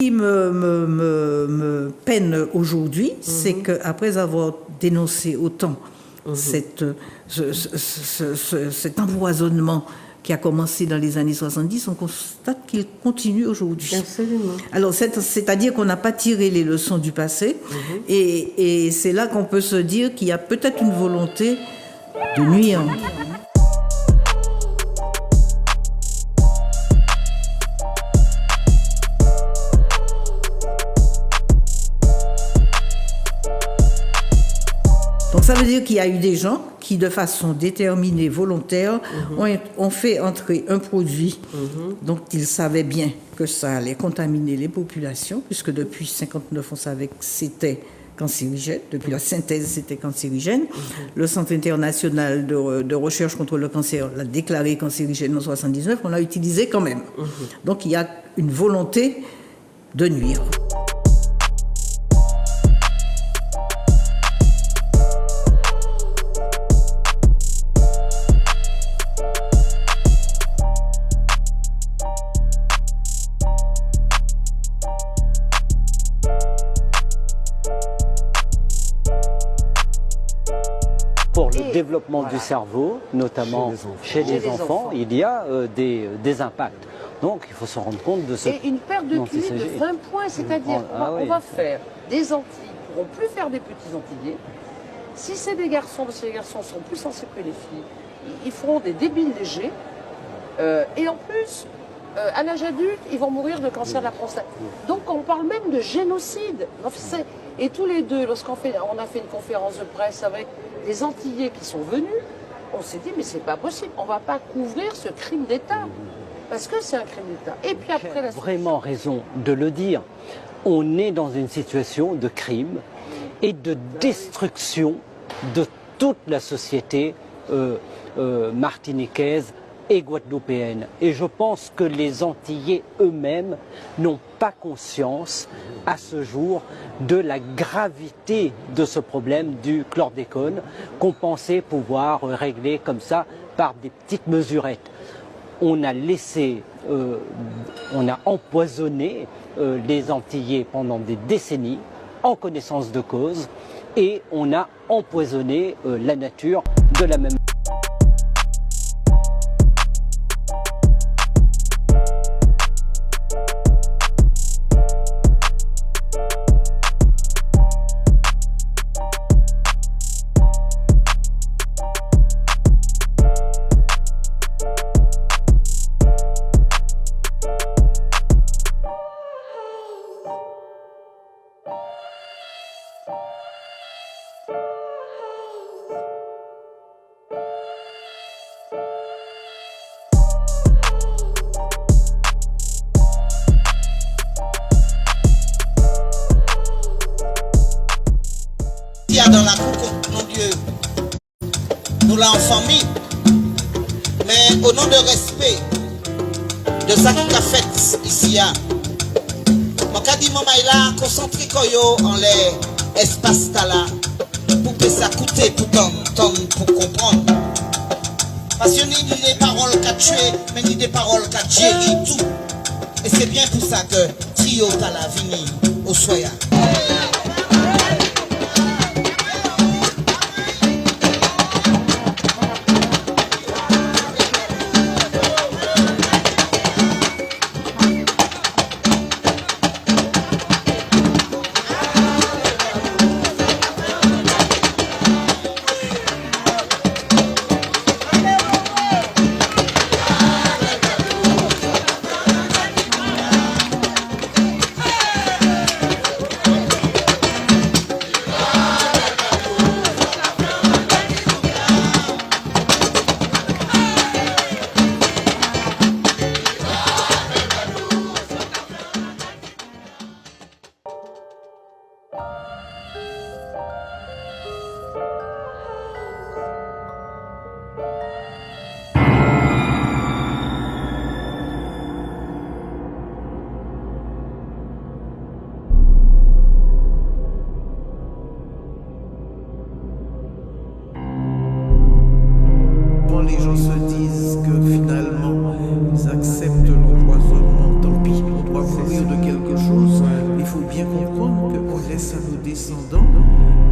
qui me peine aujourd'hui, c'est qu'après avoir dénoncé autant cet empoisonnement qui a commencé dans les années 70, on constate qu'il continue aujourd'hui. Absolument. Alors, c'est-à-dire qu'on n'a pas tiré les leçons du passé, et c'est là qu'on peut se dire qu'il y a peut-être une volonté de nuire. Donc ça veut dire qu'il y a eu des gens qui, de façon déterminée, volontaire, ont fait entrer un produit dont ils savaient bien que ça allait contaminer les populations, puisque depuis 1959, on savait que c'était cancérigène. Depuis la synthèse, c'était cancérigène. Le Centre international de recherche contre le cancer l'a déclaré cancérigène en 1979. On l'a utilisé quand même. Donc il y a une volonté de nuire. Pour le développement du cerveau, notamment chez les enfants, il y a des impacts. Donc il faut se rendre compte de ce... Et une perte de QI de 20 points, c'est-à-dire on va faire des Antilles, ils ne pourront plus faire des petits Antillais. Si c'est des garçons, parce que les garçons sont plus sensibles que les filles, ils feront des débiles légers. Et en plus, à l'âge adulte, ils vont mourir de cancer de la prostate. Donc on parle même de génocide. Et tous les deux, lorsqu'on a fait une conférence de presse avec des Antillais qui sont venus, on s'est dit mais c'est pas possible, on va pas couvrir ce crime d'État. Parce que c'est un crime d'État. Et puis après la... Vraiment raison de le dire. On est dans une situation de crime et de destruction de toute la société martiniquaise et guadeloupéenne. Et je pense que les Antillais eux-mêmes n'ont pas conscience à ce jour de la gravité de ce problème du chlordécone qu'on pensait pouvoir régler comme ça par des petites mesurettes. On a laissé, on a empoisonné les Antillais pendant des décennies en connaissance de cause et on a empoisonné la nature de la même manière. Dans la cour, mon Dieu, nous l'avons en famille, mais au nom de respect de ça qui a fait ici, mon cas dit maman il a concentré en l'espace là pour que ça coûte pour comprendre. Parce que ni des paroles qu'a tué, mais ni des paroles qu'a géré tout. Et c'est bien pour ça que Trio t'a la vini au soya. bien comprendre qu'on laisse à nos descendants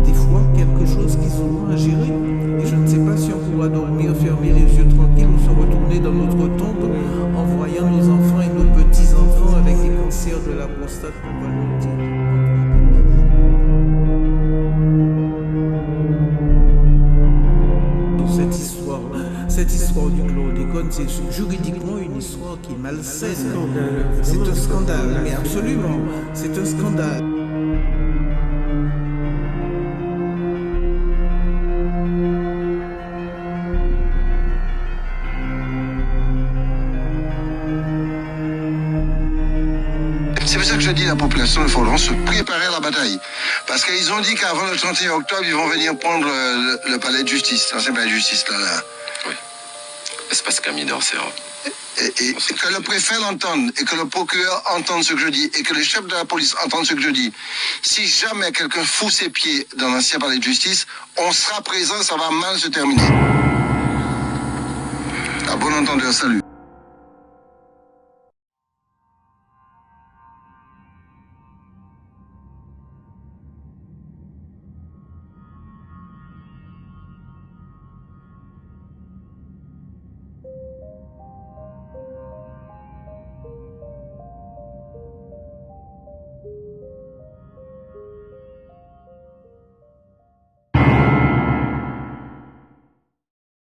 des fois quelque chose qui souvent à gérer. Et je ne sais pas si on pourra dormir, fermer les yeux tranquilles ou se retourner dans notre tombe en voyant nos enfants et nos petits-enfants avec des cancers de la prostate, pour pas le dire. Cette histoire du chlordécone, c'est juridiquement une histoire qui est malsaine. C'est un scandale, mais absolument, c'est un scandale. C'est pour ça que je dis à la population, il faut se préparer à la bataille. Parce qu'ils ont dit qu'avant le 31 octobre, ils vont venir prendre le palais de justice, l'ancien palais de justice là. Oui. Espace Camille d'Orsay. Et que le préfet l'entende, et que le procureur entende ce que je dis, et que les chefs de la police entendent ce que je dis. Si jamais quelqu'un fout ses pieds dans l'ancien palais de justice, on sera présent, ça va mal se terminer. À bon entendeur, salut.